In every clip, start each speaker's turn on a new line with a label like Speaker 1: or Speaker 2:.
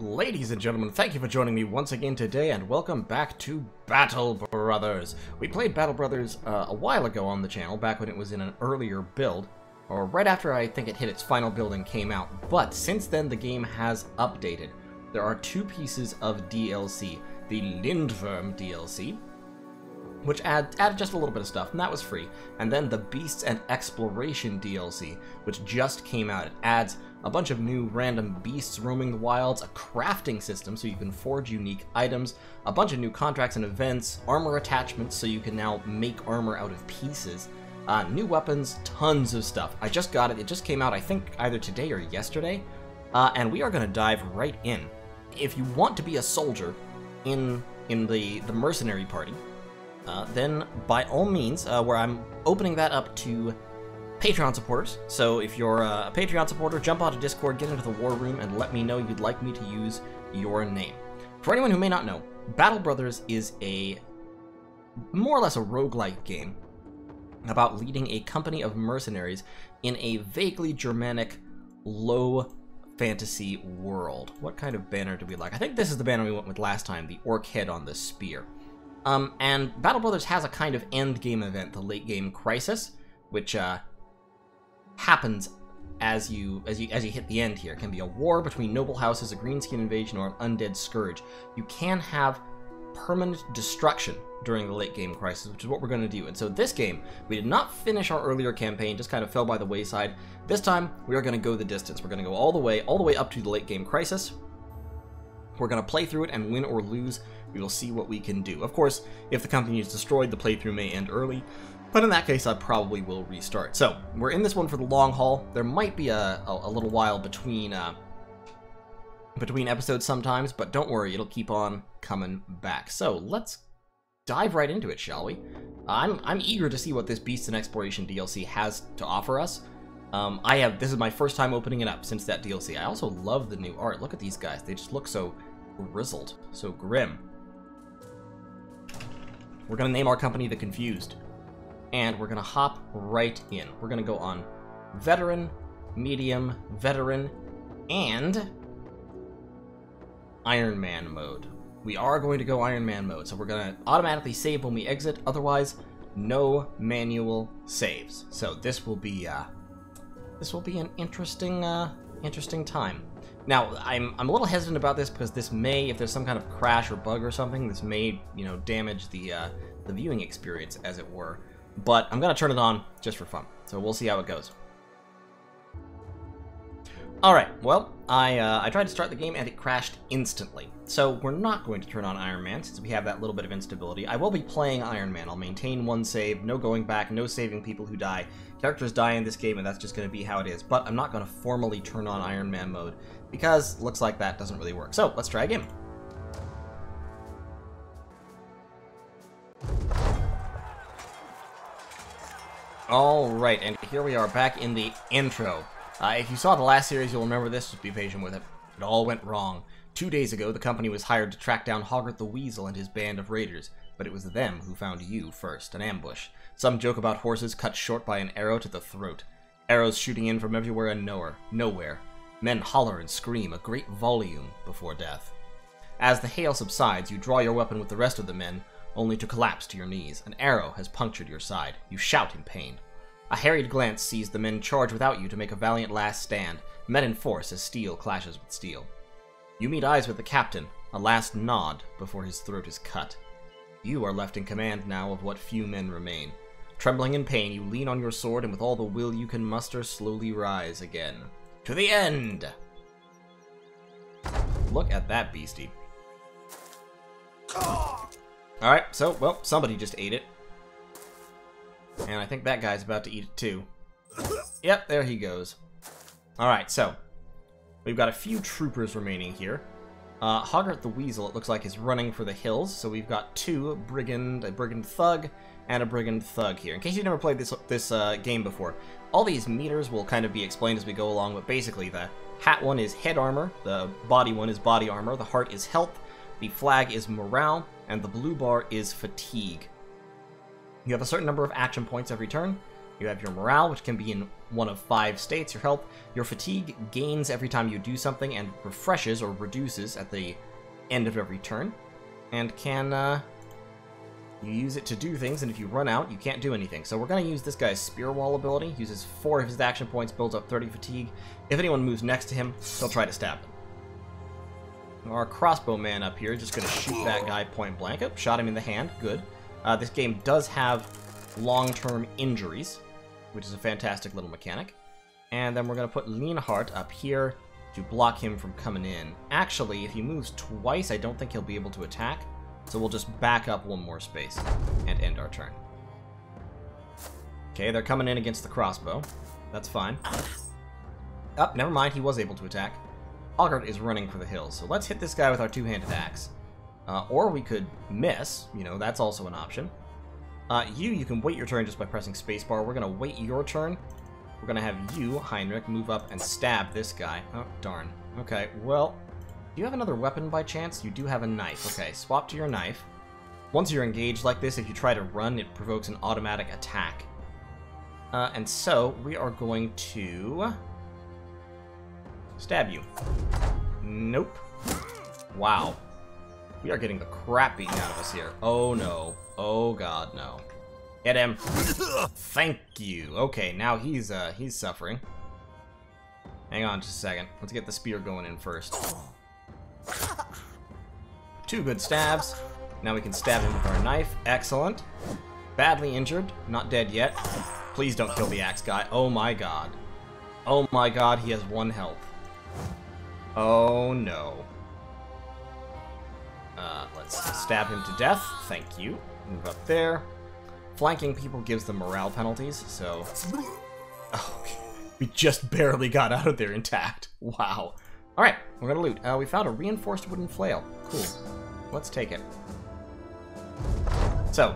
Speaker 1: Ladies and gentlemen, thank you for joining me once again today, and welcome back to Battle Brothers. We played Battle Brothers a while ago on the channel, back when it was in an earlier build, or right after I think it hit its final build and came out, but since then the game has updated. There are two pieces of DLC, the Lindworm DLC, which added just a little bit of stuff, and that was free, and then the Beasts and Exploration DLC, which just came out. It adds a bunch of new random beasts roaming the wilds, a crafting system so you can forge unique items, a bunch of new contracts and events, armor attachments so you can now make armor out of pieces, new weapons, tons of stuff. I just got it. It just came out, I think, either today or yesterday, and we are going to dive right in. If you want to be a soldier in the mercenary party, then by all means, where I'm opening that up to Patreon supporters. So if you're a Patreon supporter, jump onto Discord, get into the war room, and let me know you'd like me to use your name. For anyone who may not know, Battle Brothers is a more or less a roguelike game about leading a company of mercenaries in a vaguely Germanic, low fantasy world. What kind of banner do we like? I think this is the banner we went with last time, the orc head on the spear. And Battle Brothers has a kind of end game event, the late game crisis, which happens as you hit the end here. It can be a war between noble houses, a greenskin invasion, or an undead scourge. You can have permanent destruction during the late game crisis, which is what we're going to do. And so this game, we did not finish our earlier campaign, just kind of fell by the wayside. This time, we are going to go the distance. We're going to go all the way up to the late game crisis. We're going to play through it, and win or lose, we will see what we can do. Of course, if the company is destroyed, the playthrough may end early, but in that case, I probably will restart. So, we're in this one for the long haul. There might be a little while between episodes sometimes, but don't worry, it'll keep on coming back. So, let's dive right into it, shall we? I'm eager to see what this Beasts and Exploration DLC has to offer us. This is my first time opening it up since that DLC. I also love the new art. Look at these guys. They just look so grizzled, so grim. We're going to name our company The Confused. And we're going to hop right in. We're going to go on Veteran, Medium, Veteran, and Iron Man mode. We are going to go Iron Man mode, so we're going to automatically save when we exit. Otherwise, no manual saves. So this will be an interesting time. Now, I'm a little hesitant about this because this may, if there's some kind of crash or bug or something, this may, damage the viewing experience, as it were. But I'm going to turn it on just for fun, so we'll see how it goes. Alright, well, I tried to start the game and it crashed instantly. So we're not going to turn on Iron Man since we have that little bit of instability. I will be playing Iron Man. I'll maintain one save, no going back, no saving people who die. Characters die in this game and that's just going to be how it is. But I'm not going to formally turn on Iron Man mode because looks like that doesn't really work. So let's try again. Alright, and here we are back in the intro. If you saw the last series, you'll remember this. Just be patient with it. It all went wrong. 2 days ago, the company was hired to track down Hoggart the Weasel and his band of raiders, but it was them who found you first, an ambush. Some joke about horses cut short by an arrow to the throat. Arrows shooting in from everywhere and nowhere. Men holler and scream, a great volume before death. As the hail subsides, you draw your weapon with the rest of the men, only to collapse to your knees. An arrow has punctured your side. You shout in pain. A harried glance sees the men charge without you to make a valiant last stand, met in force as steel clashes with steel. You meet eyes with the captain, a last nod before his throat is cut. You are left in command now of what few men remain. Trembling in pain, you lean on your sword and with all the will you can muster slowly rise again. To the end! Look at that beastie. Alright, so, well, somebody just ate it. And I think that guy's about to eat it too. Yep, there he goes. Alright, so we've got a few troopers remaining here. Hoggart the Weasel, it looks like, is running for the hills. So we've got a brigand thug, and a brigand thug here. In case you've never played this game before, all these meters will kind of be explained as we go along, but basically the hat one is head armor, the body one is body armor, the heart is health, the flag is morale, and the blue bar is fatigue. You have a certain number of action points every turn. You have your morale, which can be in one of 5 states. Your health, your fatigue gains every time you do something and refreshes or reduces at the end of every turn. And can, you use it to do things, and if you run out, you can't do anything. So we're going to use this guy's Spear Wall ability. Uses 4 of his action points, builds up 30 fatigue. If anyone moves next to him, he'll try to stab them. Our crossbow man up here is just going to shoot that guy point blank. Oh, shot him in the hand. Good. This game does have long-term injuries, which is a fantastic little mechanic. And then we're going to put Leonhardt up here to block him from coming in. Actually, if he moves twice, I don't think he'll be able to attack. So we'll just back up 1 more space and end our turn. Okay, they're coming in against the crossbow. That's fine. Oh, never mind, he was able to attack. Hoggart is running for the hills, so let's hit this guy with our 2-handed axe. Or we could miss, you know, that's also an option. You can wait your turn just by pressing spacebar. We're going to wait your turn. We're going to have you, Heinrich, move up and stab this guy. Oh, darn. Okay, well, do you have another weapon by chance? You do have a knife. Okay, swap to your knife. Once you're engaged like this, if you try to run, it provokes an automatic attack. And so, we are going to stab you. Nope. Wow. We are getting the crap beaten out of us here. Oh no. Oh god, no. Hit him. Thank you. Okay, now he's suffering. Hang on just a second. Let's get the spear going in first. 2 good stabs. Now we can stab him with our knife. Excellent. Badly injured. Not dead yet. Please don't kill the axe guy. Oh my god. Oh my god, he has 1 health. Oh no. Let's stab him to death. Thank you. Move up there. Flanking people gives them morale penalties, so... Oh, we just barely got out of there intact. Wow. Alright, we're gonna loot. We found a reinforced wooden flail. Cool. Let's take it. So,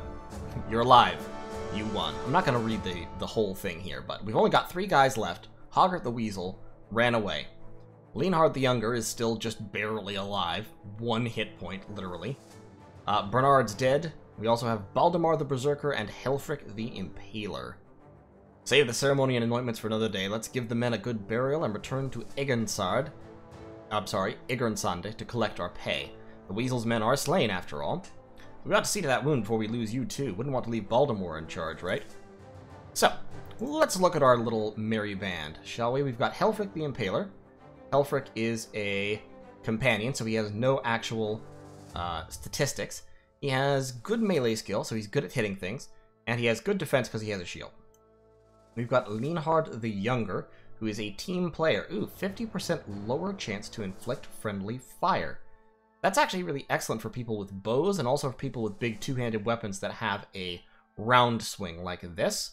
Speaker 1: you're alive. You won. I'm not gonna read the whole thing here, but we've only got 3 guys left. Hoggart the Weasel ran away. Leonhard the Younger is still just barely alive. 1 hit point, literally. Bernard's dead. We also have Baldemar the Berserker and Helfrich the Impaler. Save the ceremony and anointments for another day. Let's give the men a good burial and return to Egernsand to collect our pay. The Weasel's men are slain, after all. We got to see to that wound before we lose you, too. Wouldn't want to leave Baldemar in charge, right? So, let's look at our little merry band, shall we? We've got Helfrich the Impaler. Helfrich is a companion, so he has no actual statistics. He has good melee skill, so he's good at hitting things, and he has good defense because he has a shield. We've got Leonhard the Younger, who is a team player. Ooh, 50% lower chance to inflict friendly fire. That's actually really excellent for people with bows, and also for people with big 2-handed weapons that have a round swing like this.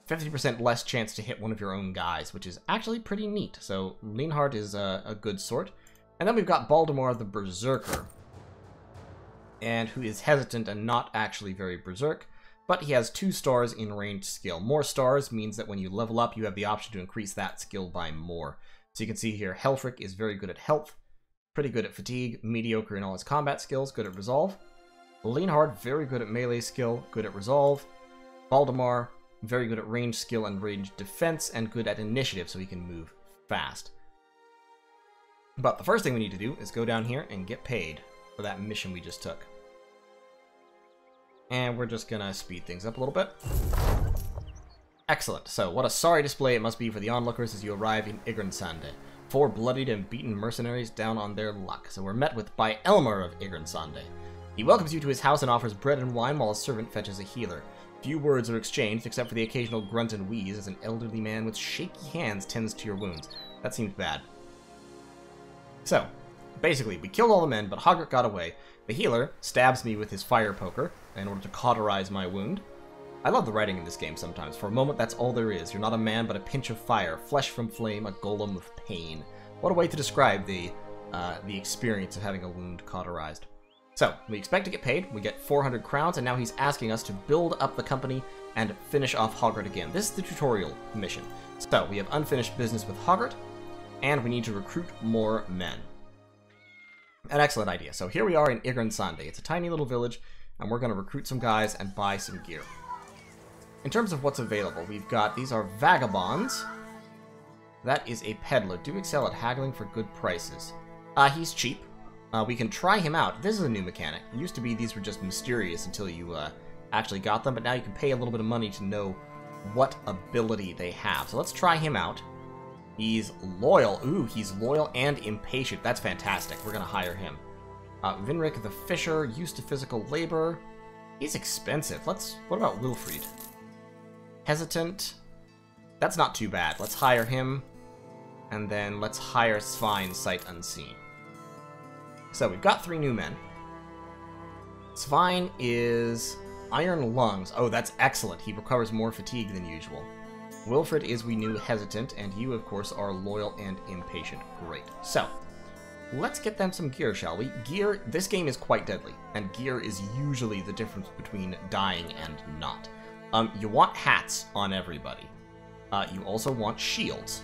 Speaker 1: 50% less chance to hit one of your own guys, which is actually pretty neat. So Leonhard is a good sort. And then we've got Baldemar the Berserker, and who is hesitant and not actually very berserk, but he has 2 stars in ranged skill. More stars means that when you level up, you have the option to increase that skill by more. So you can see here, Helfrich is very good at health, pretty good at fatigue, mediocre in all his combat skills, good at resolve. Leonhard, very good at melee skill, good at resolve. Baldemar, very good at range skill and range defense, and good at initiative, so he can move fast. But the first thing we need to do is go down here and get paid for that mission we just took. And we're just gonna speed things up a little bit. Excellent. So, what a sorry display it must be for the onlookers as you arrive in Egernsand. 4 bloodied and beaten mercenaries down on their luck. So we're met with by Elmer of Egernsand. He welcomes you to his house and offers bread and wine while a servant fetches a healer. Few words are exchanged, except for the occasional grunt and wheeze as an elderly man with shaky hands tends to your wounds. That seems bad. So, basically, we killed all the men, but Hoggart got away. The healer stabs me with his fire poker in order to cauterize my wound. I love the writing in this game sometimes. For a moment, that's all there is. You're not a man, but a pinch of fire, flesh from flame, a golem of pain. What a way to describe the experience of having a wound cauterized. So, we expect to get paid. We get 400 crowns, and now he's asking us to build up the company and finish off Hoggart again. This is the tutorial mission. So, we have unfinished business with Hoggart, and we need to recruit more men. An excellent idea. So here we are in Egernsand. It's a tiny little village, and we're going to recruit some guys and buy some gear. in terms of what's available, we've got, these are vagabonds. That is a peddler. Do excel at haggling for good prices. He's cheap. We can try him out. This is a new mechanic. It used to be these were just mysterious until you actually got them, but now you can pay a little bit of money to know what ability they have. So let's try him out. He's loyal. Ooh, he's loyal and impatient. That's fantastic. We're going to hire him. Vinric the Fisher, used to physical labor. He's expensive. What about Wilfried? Hesitant. That's not too bad. Let's hire him. And then let's hire Svein, sight unseen. So we've got 3 new men. Svein is Iron Lungs. Oh, that's excellent. He recovers more fatigue than usual. Wilfred is, we knew, hesitant, and you, of course, are loyal and impatient. Great. So, let's get them some gear, shall we? Gear, this game is quite deadly, and gear is usually the difference between dying and not. You want hats on everybody. You also want shields.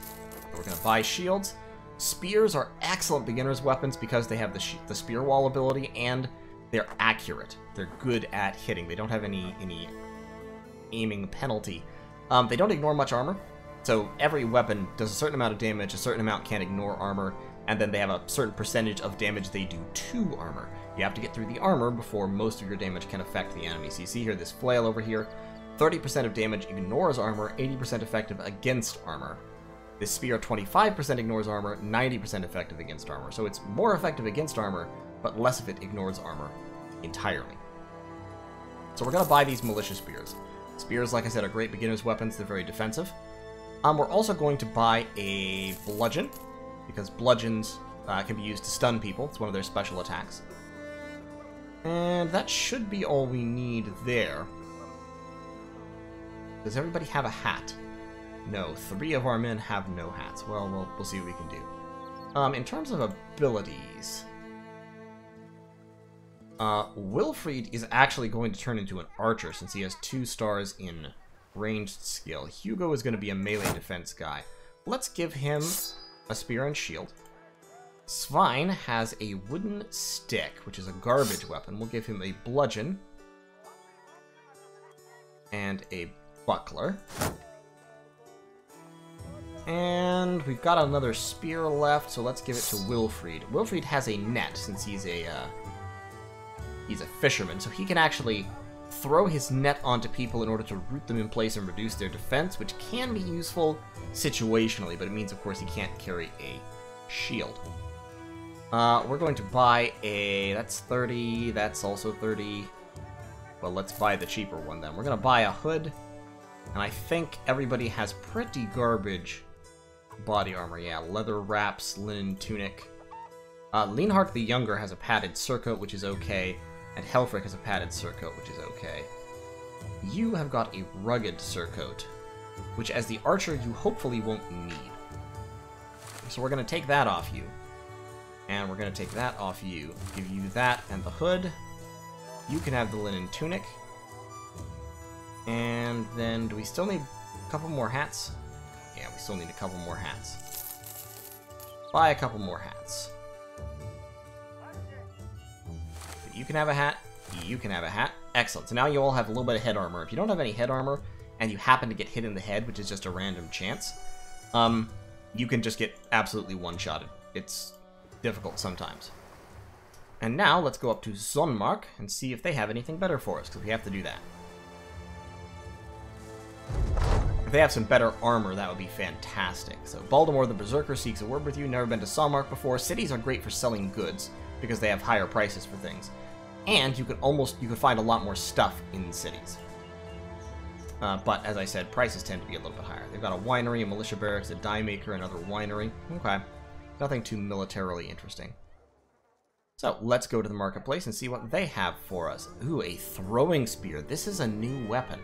Speaker 1: We're going to buy shields. Spears are excellent beginner's weapons because they have the spear wall ability, and they're accurate. They're good at hitting. They don't have any aiming penalty. They don't ignore much armor, so every weapon does a certain amount of damage, a certain amount can't ignore armor, and then they have a certain percentage of damage they do to armor. You have to get through the armor before most of your damage can affect the enemy. So you see here this flail over here, 30% of damage ignores armor, 80% effective against armor. This spear, 25% ignores armor, 90% effective against armor. So it's more effective against armor, but less of it ignores armor entirely. So we're going to buy these militia spears. Spears, like I said, are great beginner's weapons. They're very defensive. We're also going to buy a bludgeon, because bludgeons can be used to stun people. It's one of their special attacks. And that should be all we need there. Does everybody have a hat? No, 3 of our men have no hats. Well, we'll see what we can do. In terms of abilities, Wilfried is actually going to turn into an archer since he has 2 stars in ranged skill. Hugo is going to be a melee defense guy. Let's give him a spear and shield. Svein has a wooden stick, which is a garbage weapon. We'll give him a bludgeon and a buckler. And we've got another spear left, so let's give it to Wilfried. Wilfried has a net since he's a fisherman, so he can actually throw his net onto people in order to root them in place and reduce their defense, which can be useful situationally, but it means, of course, he can't carry a shield. We're going to buy a... that's 30, that's also 30. Well, let's buy the cheaper one then. We're going to buy a hood, and I think everybody has pretty garbage body armor. Yeah, leather wraps, linen tunic. Leonhardt the Younger has a padded surcoat, which is okay, and Helfrich has a padded surcoat, which is okay. You have got a rugged surcoat, which as the archer you hopefully won't need. So we're going to take that off you. And we're going to take that off you. Give you that and the hood. You can have the linen tunic. And then, do we still need a couple more hats? Yeah, we still need a couple more hats. Buy a couple more hats. You can have a hat. You can have a hat. Excellent. So now you all have a little bit of head armor. If you don't have any head armor, and you happen to get hit in the head, which is just a random chance, you can just get absolutely one-shotted. It's difficult sometimes. And now, let's go up to Zonmark and see if they have anything better for us, because we have to do that. If they have some better armor, that would be fantastic. So, Baldemar the Berserker seeks a word with you. Never been to Zonmark before. Cities are great for selling goods, because they have higher prices for things. And you could find a lot more stuff in cities. But, as I said, prices tend to be a little bit higher. They've got a winery, a militia barracks, a dye maker, another winery. Okay. Nothing too militarily interesting. So, let's go to the marketplace and see what they have for us. Ooh, a throwing spear. This is a new weapon.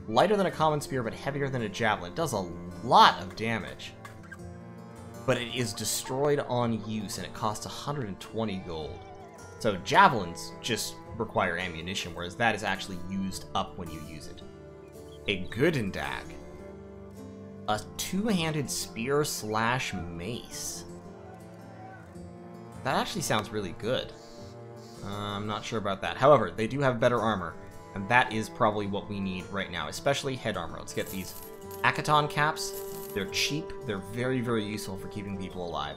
Speaker 1: Lighter than a common spear, but heavier than a javelin. It does a lot of damage. But it is destroyed on use, and it costs 120 gold. So, javelins just require ammunition, whereas that is actually used up when you use it. A Goodendag. A two-handed spear / mace. That actually sounds really good. I'm not sure about that. However, they do have better armor. And that is probably what we need right now, especially head armor. Let's get these Akaton caps. They're cheap. They're very, very useful for keeping people alive.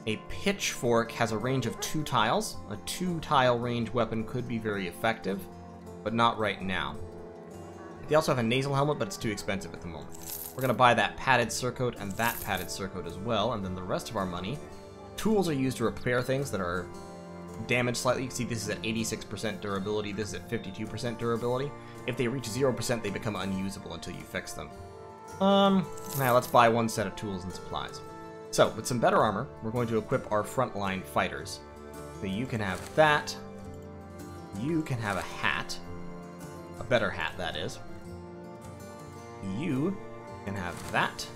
Speaker 1: A pitchfork has a range of 2 tiles. A 2-tile range weapon could be very effective, but not right now. They also have a nasal helmet, but it's too expensive at the moment. We're going to buy that padded surcoat and that padded surcoat as well, and then the rest of our money. Tools are used to repair things that are damaged slightly. You can see this is at 86% durability, this is at 52% durability. If they reach 0%, they become unusable until you fix them. Now let's buy 1 set of tools and supplies. So, with some better armor, we're going to equip our frontline fighters. So you can have that. You can have a hat. A better hat, that is. You can have that.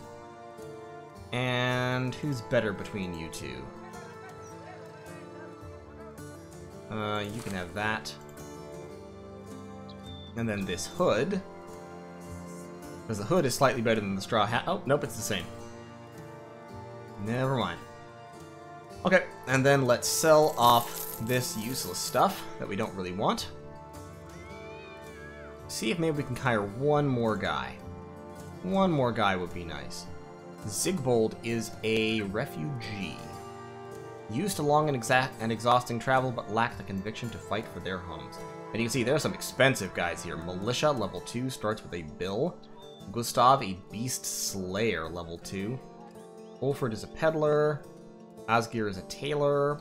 Speaker 1: And who's better between you two? You can have that. And then this hood. Because the hood is slightly better than the straw hat. Oh, nope, it's the same. Never mind. Okay, and then let's sell off this useless stuff that we don't really want. See if maybe we can hire one more guy. One more guy would be nice. Zigbold is a refugee. Used to long and exhausting travel, but lack the conviction to fight for their homes. And you can see there are some expensive guys here. Militia, level 2, starts with a bill. Gustav, a beast slayer, level 2. Ulfred is a peddler. Asgir is a tailor.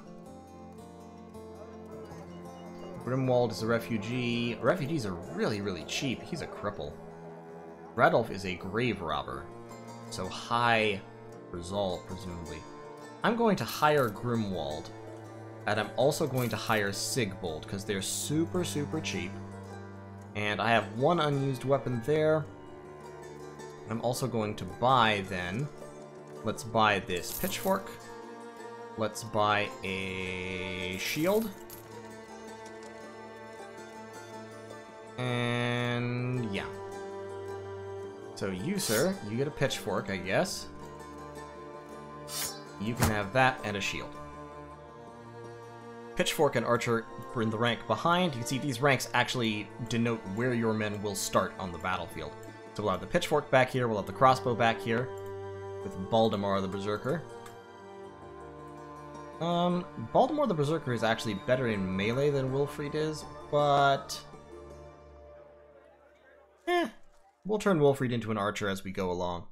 Speaker 1: Grimwald is a refugee. Refugees are really, really cheap. He's a cripple. Radolf is a grave robber. So high resolve, presumably. I'm going to hire Grimwald. And I'm also going to hire Sigbold, because they're super, super cheap. And I have 1 unused weapon there. I'm also going to buy, then... Let's buy this pitchfork. Let's buy a shield. And yeah. So you, sir, you get a pitchfork, I guess. You can have that and a shield. Pitchfork and archer are in the rank behind. You can see these ranks actually denote where your men will start on the battlefield. So we'll have the pitchfork back here, we'll have the crossbow back here, with Baldemar the Berserker. Baldemar the Berserker is actually better in melee than Wilfried is, but... we'll turn Wilfried into an archer as we go along.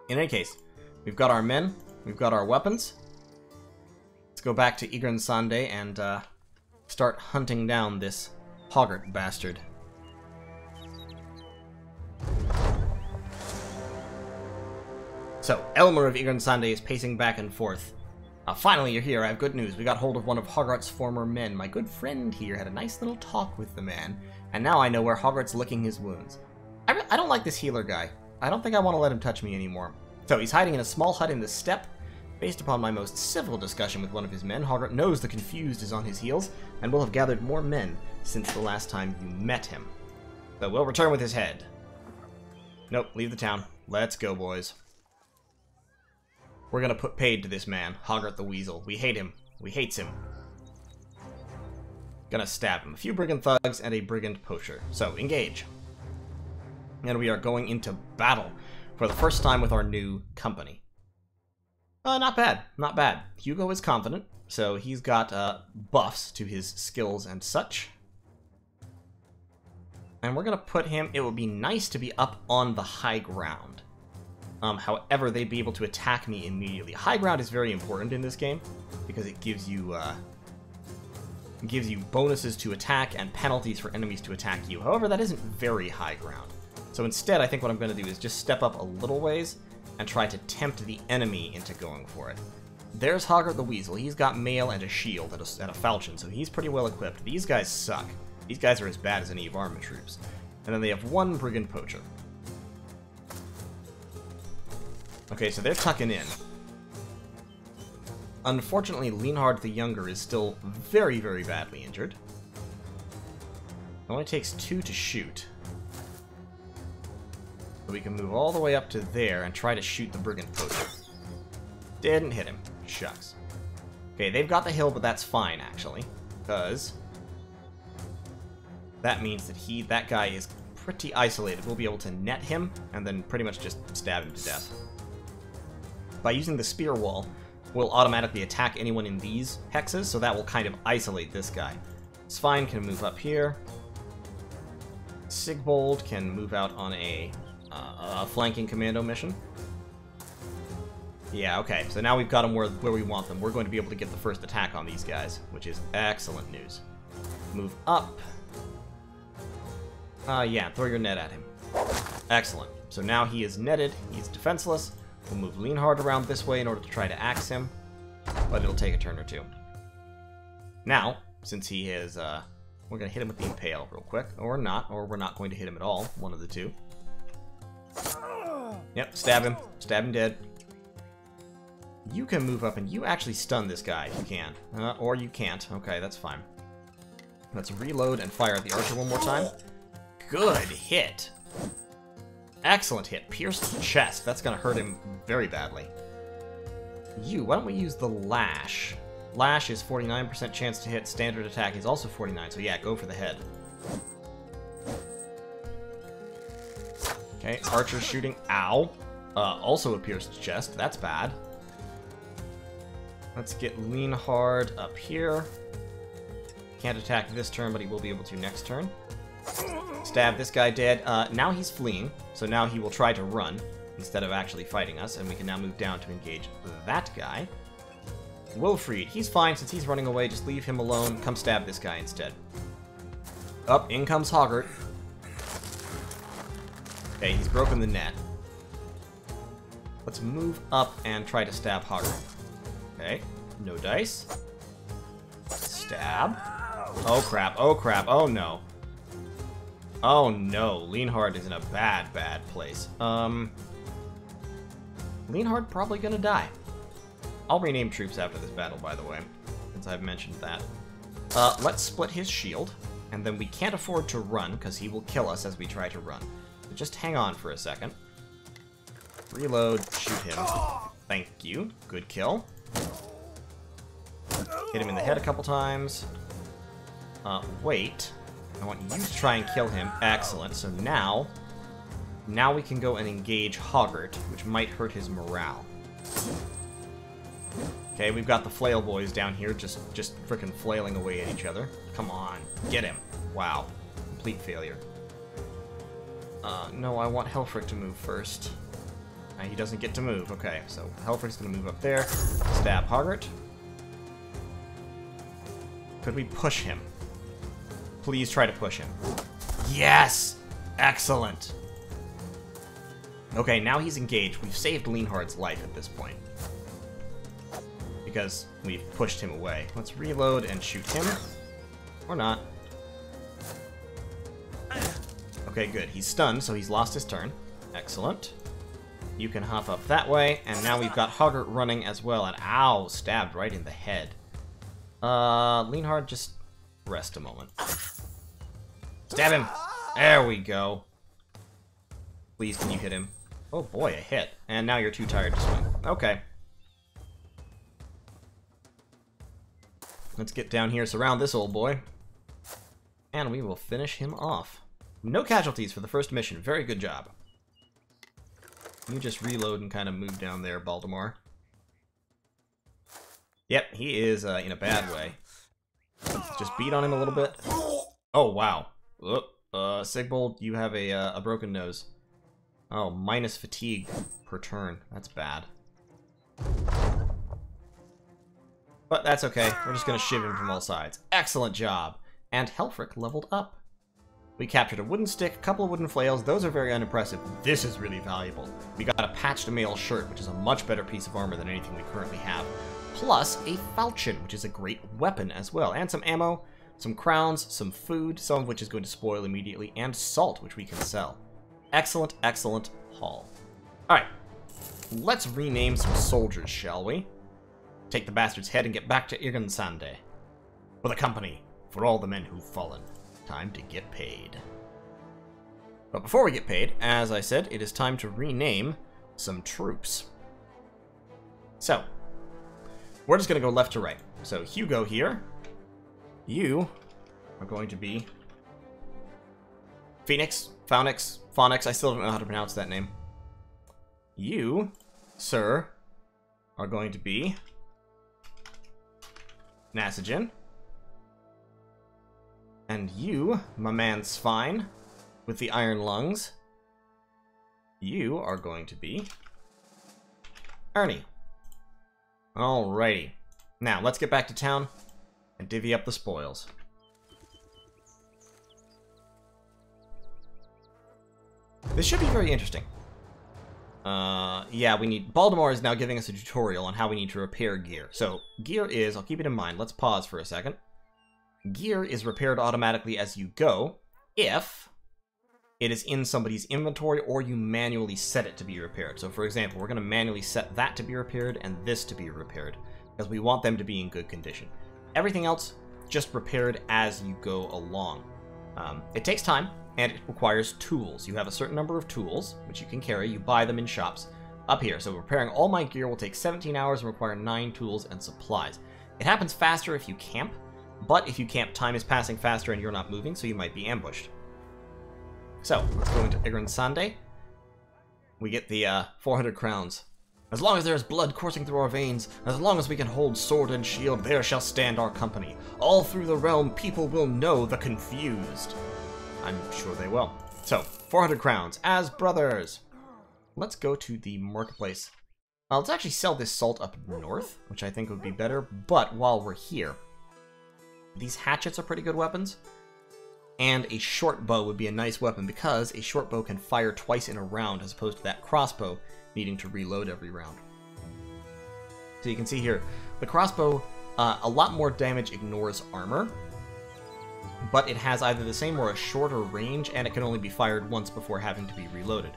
Speaker 1: In any case, we've got our men, we've got our weapons. Let's go back to Igran Sande and start hunting down this Hoggart bastard. So, Elmer of Igran Sande is pacing back and forth. Finally, you're here. I have good news. We got hold of one of Hoggart's former men. My good friend here had a nice little talk with the man, and now I know where Hoggart's licking his wounds. I don't like this healer guy. I don't think I want to let him touch me anymore. So, he's hiding in a small hut in the steppe. Based upon my most civil discussion with one of his men, Hoggart knows the Confused is on his heels, and will have gathered more men since the last time you met him. So, we'll return with his head. Nope, leave the town. Let's go, boys. We're gonna put paid to this man, Hoggart the Weasel. We hate him. We hates him. Gonna stab him. A few brigand thugs and a brigand poacher. So, engage. And we are going into battle for the first time with our new company. Not bad. Not bad. Hugo is confident, so he's got buffs to his skills and such. And we're gonna put him... It would be nice to be up on the high ground. However, they'd be able to attack me immediately. High ground is very important in this game, because it gives you bonuses to attack and penalties for enemies to attack you. However, that isn't very high ground. So instead, I think what I'm going to do is just step up a little ways and try to tempt the enemy into going for it. There's Hoggart the Weasel. He's got mail and a shield and a falchion, so he's pretty well equipped. These guys suck. These guys are as bad as any of our troops. And then they have 1 brigand poacher. Okay, so they're tucking in. Unfortunately, Leonhard the Younger is still very, very badly injured. It only takes 2 to shoot. So we can move all the way up to there and try to shoot the brigand poacher. Didn't hit him. Shucks. Okay, they've got the hill, but that's fine, actually. Because that means that that guy is pretty isolated. We'll be able to net him, and then pretty much just stab him to death. By using the spear wall, we'll automatically attack anyone in these hexes, so that will kind of isolate this guy. Svein can move up here. Sigbold can move out on a flanking commando mission. Yeah, okay, so now we've got them where we want them. We're going to be able to get the first attack on these guys, which is excellent news. Move up. Yeah, throw your net at him. Excellent. So now he is netted, he's defenseless. We'll move Leonhard around this way in order to try to axe him, but it'll take a turn or two. Now, since he is, we're going to hit him with the Impale real quick, or not, or we're not going to hit him at all, one of the two. Yep, stab him dead. You can move up and you actually stun this guy if you can, or you can't. Okay, that's fine. Let's reload and fire at the archer one more time. Good hit. Excellent hit. Pierced chest. That's going to hurt him very badly. Why don't we use the Lash? Lash is 49% chance to hit. Standard attack is also 49, so yeah, go for the head. Okay, archer shooting. Ow. Also a pierced chest. That's bad. Let's get Leonhard up here. Can't attack this turn, but he will be able to next turn. Stab this guy dead. Now he's fleeing, so now he will try to run instead of actually fighting us, and we can now move down to engage that guy. Wilfried, he's fine since he's running away. Just leave him alone. Come stab this guy instead. Up, in comes Hoggart. Okay, he's broken the net. Let's move up and try to stab Hoggart. Okay, no dice. Stab. Oh crap, oh crap, oh no. Oh no, Leonhard is in a bad place. Leonhard probably gonna die. I'll rename troops after this battle, by the way, since I've mentioned that. Let's split his shield, and then we can't afford to run, because he will kill us as we try to run. So just hang on for a second. Reload, shoot him. Thank you, good kill. Hit him in the head a couple times. Wait. I want you to try and kill him. Excellent. So now we can go and engage Hoggart, which might hurt his morale. Okay, we've got the flail boys down here just frickin' flailing away at each other. Come on, get him. Wow. Complete failure. No, I want Helfrich to move first. He doesn't get to move. Okay, so Helfrich's gonna move up there. Stab Hoggart. Could we push him? Please try to push him. Yes! Excellent! Okay, now he's engaged. We've saved Leonhard's life at this point. Because we've pushed him away. Let's reload and shoot him. Or not. Okay, good. He's stunned, so he's lost his turn. Excellent. You can hop up that way, and now we've got Hoggart running as well, and ow, stabbed right in the head. Leonhard, just rest a moment. Stab him! There we go. Please, can you hit him? Oh boy, a hit. And now you're too tired to swing. Okay. Let's get down here, surround this old boy. And we will finish him off. No casualties for the first mission. Very good job. You just reload and kind of move down there, Baltimore. Yep, he is in a bad way. Let's just beat on him a little bit. Oh, wow. Sigbold, you have a broken nose. Oh, minus fatigue per turn. That's bad. But that's okay. We're just going to shiv him from all sides. Excellent job. And Helfrich leveled up. We captured a wooden stick, a couple of wooden flails. Those are very unimpressive. This is really valuable. We got a patched mail shirt, which is a much better piece of armor than anything we currently have. Plus a falchion, which is a great weapon as well. And some ammo, some crowns, some food, some of which is going to spoil immediately, and salt, which we can sell. Excellent, excellent haul. Alright, let's rename some soldiers, shall we? Take the bastard's head and get back to Irgensande. For the company, for all the men who've fallen. Time to get paid. But before we get paid, as I said, it is time to rename some troops. So, we're just going to go left to right. So, Hugo here. You are going to be Phoenix, Phonix, I still don't know how to pronounce that name. You, sir, are going to be Nasogen. And you, my man Svine, with the iron lungs, you are going to be Ernie. Alrighty. Now, let's get back to town and divvy up the spoils. This should be very interesting. Yeah, we need... Baltimore is now giving us a tutorial on how we need to repair gear. So, gear is... I'll keep it in mind. Let's pause for a second. Gear is repaired automatically as you go if it is in somebody's inventory or you manually set it to be repaired. So, for example, we're going to manually set that to be repaired and this to be repaired because we want them to be in good condition. Everything else, just repaired as you go along. It takes time. And it requires tools. You have a certain number of tools, which you can carry. You buy them in shops up here. So repairing all my gear will take 17 hours and require 9 tools and supplies. It happens faster if you camp, but if you camp, time is passing faster and you're not moving, so you might be ambushed. So, let's go into Igran Sande. We get the 400 crowns. As long as there is blood coursing through our veins, as long as we can hold sword and shield, there shall stand our company. All through the realm, people will know the confused. I'm sure they will. So, 400 crowns as brothers. Let's go to the marketplace. Let's actually sell this salt up north, which I think would be better. But while we're here, these hatchets are pretty good weapons. And a short bow would be a nice weapon because a short bow can fire twice in a round as opposed to that crossbow needing to reload every round. So you can see here, the crossbow, a lot more damage ignores armor. But it has either the same or a shorter range, and it can only be fired once before having to be reloaded.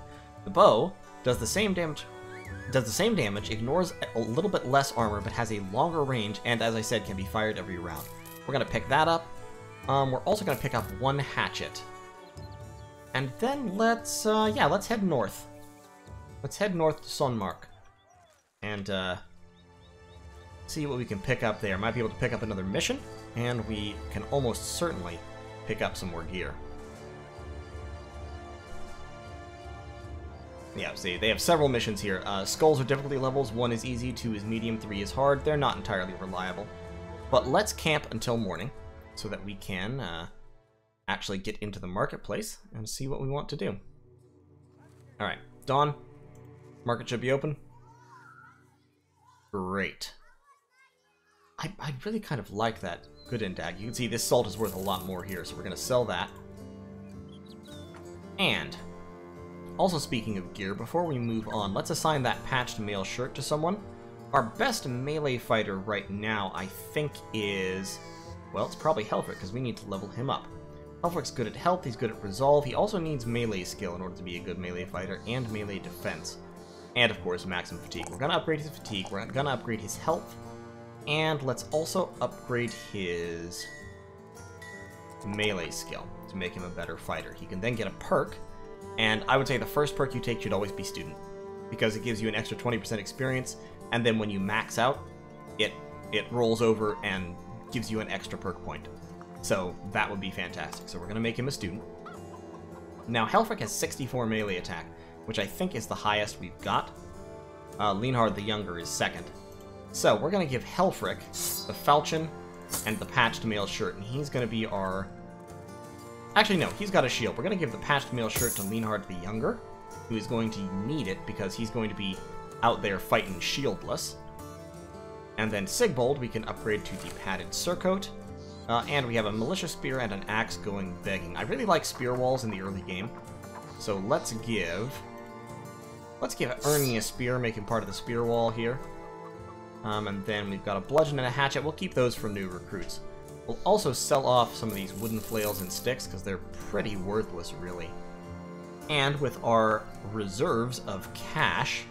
Speaker 1: The bow does the same damage, ignores a little bit less armor, but has a longer range, and as I said, can be fired every round. We're gonna pick that up. We're also gonna pick up 1 hatchet, and then let's head north. Let's head north to Sonmark, and see what we can pick up there. Might be able to pick up another mission. And we can almost certainly pick up some more gear. Yeah, see, they have several missions here. Skulls are difficulty levels. 1 is easy, 2 is medium, 3 is hard. They're not entirely reliable. But let's camp until morning so that we can actually get into the marketplace and see what we want to do. Alright, dawn. Market should be open. Great. I really kind of like that Goodendag. You can see this salt is worth a lot more here, so we're going to sell that. And, also speaking of gear, before we move on, let's assign that patched mail shirt to someone. Our best melee fighter right now, I think, is... Well, it's probably Helfrich, because we need to level him up. Helfrich's good at health, he's good at resolve, he also needs melee skill in order to be a good melee fighter, and melee defense. And, of course, maximum fatigue. We're going to upgrade his fatigue, we're going to upgrade his health, and let's also upgrade his melee skill to make him a better fighter. He can then get a perk, and I would say the first perk you take should always be Student, because it gives you an extra 20% experience, and then when you max out, it rolls over and gives you an extra perk point. So that would be fantastic. So we're going to make him a Student. Now, Helfrich has 64 melee attack, which I think is the highest we've got. Leonhard the Younger is second. So, we're going to give Helfrich the falchion and the patched mail shirt, and he's going to be our... Actually, no, he's got a shield. We're going to give the patched mail shirt to Leonhard the Younger, who is going to need it because he's going to be out there fighting shieldless. And then Sigbold, we can upgrade to the padded surcoat, and we have a militia spear and an axe going begging. I really like spear walls in the early game, so let's give Ernie a spear, make him part of the spear wall here. And then we've got a bludgeon and a hatchet. We'll keep those for new recruits. We'll also sell off some of these wooden flails and sticks, because they're pretty worthless, really. And with our reserves of cash,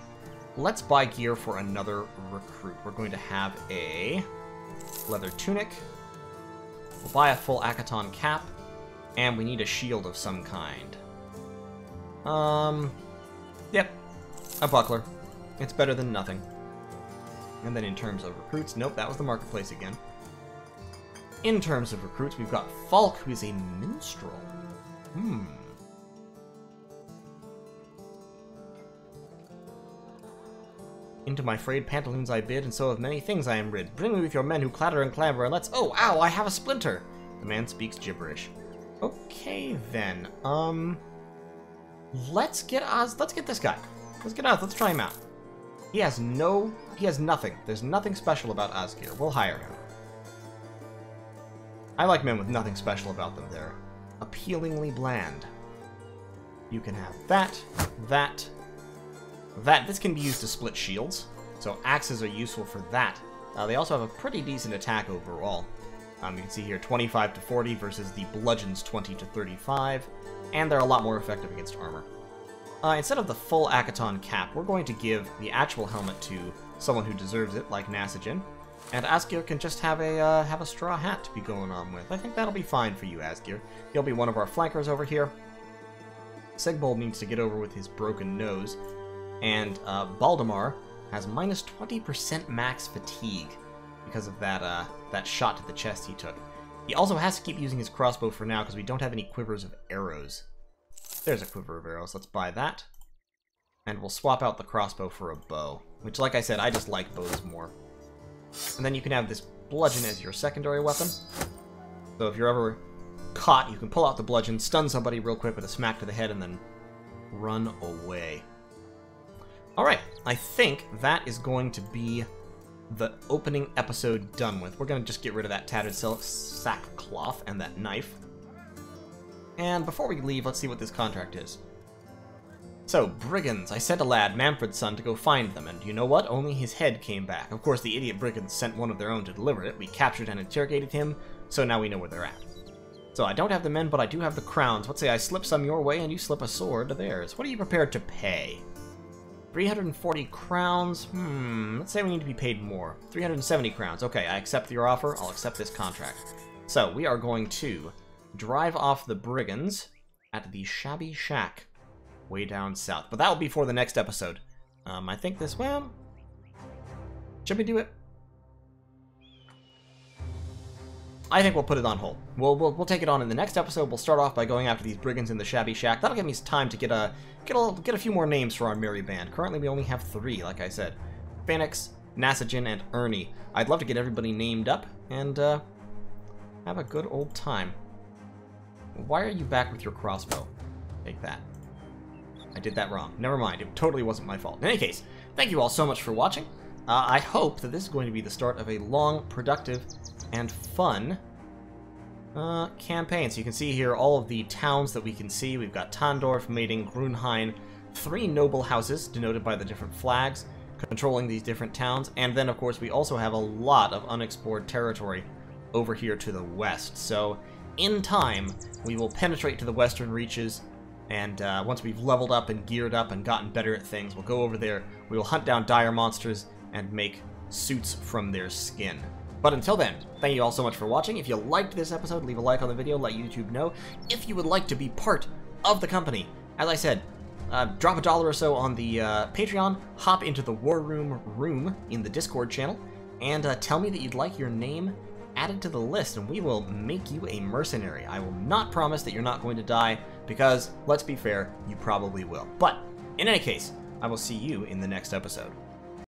Speaker 1: let's buy gear for another recruit. We're going to have a leather tunic. We'll buy a full Akaton cap. And we need a shield of some kind. Yep. A buckler. It's better than nothing. And then in terms of recruits, nope, that was the marketplace again. In terms of recruits, we've got Falk, who is a minstrel. Into my frayed pantaloons I bid, and so of many things I am rid. Bring me with your men who clatter and clamber, and let's... Oh, ow, I have a splinter! The man speaks gibberish. Okay, then. Let's get this guy. Let's get Oz. Let's try him out. He has nothing. There's nothing special about Asgeir. We'll hire him. I like men with nothing special about them. They're appealingly bland. You can have that. This can be used to split shields, so axes are useful for that. They also have a pretty decent attack overall. You can see here 25 to 40 versus the bludgeons 20 to 35, and they're a lot more effective against armor. Instead of the full Akaton cap, we're going to give the actual helmet to someone who deserves it, like Nasajin, and Asgeir can just have a straw hat to be going on with. I think that'll be fine for you, Asgeir. He'll be one of our flankers over here. Sigbold needs to get over with his broken nose, and Baldemar has minus 20% max fatigue because of that shot to the chest he took. He also has to keep using his crossbow for now because we don't have any quivers of arrows. There's a quiver of arrows. Let's buy that. And we'll swap out the crossbow for a bow, which, like I said, I just like bows more. And then you can have this bludgeon as your secondary weapon. So if you're ever caught, you can pull out the bludgeon, stun somebody real quick with a smack to the head, and then run away. Alright, I think that is going to be the opening episode done with. We're going to just get rid of that tattered sackcloth and that knife. And before we leave, let's see what this contract is. So, brigands. I sent a lad, Manfred's son, to go find them, and you know what? Only his head came back. Of course, the idiot brigands sent one of their own to deliver it. We captured and interrogated him, so now we know where they're at. So I don't have the men, but I do have the crowns. Let's say I slip some your way and you slip a sword to theirs. What are you prepared to pay? 340 crowns? Let's say we need to be paid more. 370 crowns. Okay, I accept your offer. I'll accept this contract. So, we are going to drive off the brigands at the Shabby Shack way down south. But that will be for the next episode. I think this... Well... Should we do it? I think we'll put it on hold. We'll take it on in the next episode. We'll start off by going after these brigands in the Shabby Shack. That'll give me time to get a few more names for our merry band. Currently, we only have 3, like I said: Phoenix, Nasajin, and Ernie. I'd love to get everybody named up and have a good old time. Why are you back with your crossbow? Take that. I did that wrong. Never mind. It totally wasn't my fault. In any case, thank you all so much for watching. I hope that this is going to be the start of a long, productive, and fun campaign. So you can see here all of the towns that we can see. We've got Tandorf, Mating, Grunhain, 3 noble houses denoted by the different flags controlling these different towns, and then of course we also have a lot of unexplored territory over here to the west. So in time we will penetrate to the western reaches, and once we've leveled up and geared up and gotten better at things, we'll go over there, we will hunt down dire monsters and make suits from their skin. But until then, thank you all so much for watching. If you liked this episode, leave a like on the video, let YouTube know. If you would like to be part of the company, as I said, drop $1 or so on the Patreon, hop into the War Room in the Discord channel, and tell me that you'd like your name added to the list, and we will make you a mercenary. I will not promise that you're not going to die, because, let's be fair, you probably will. But, in any case, I will see you in the next episode.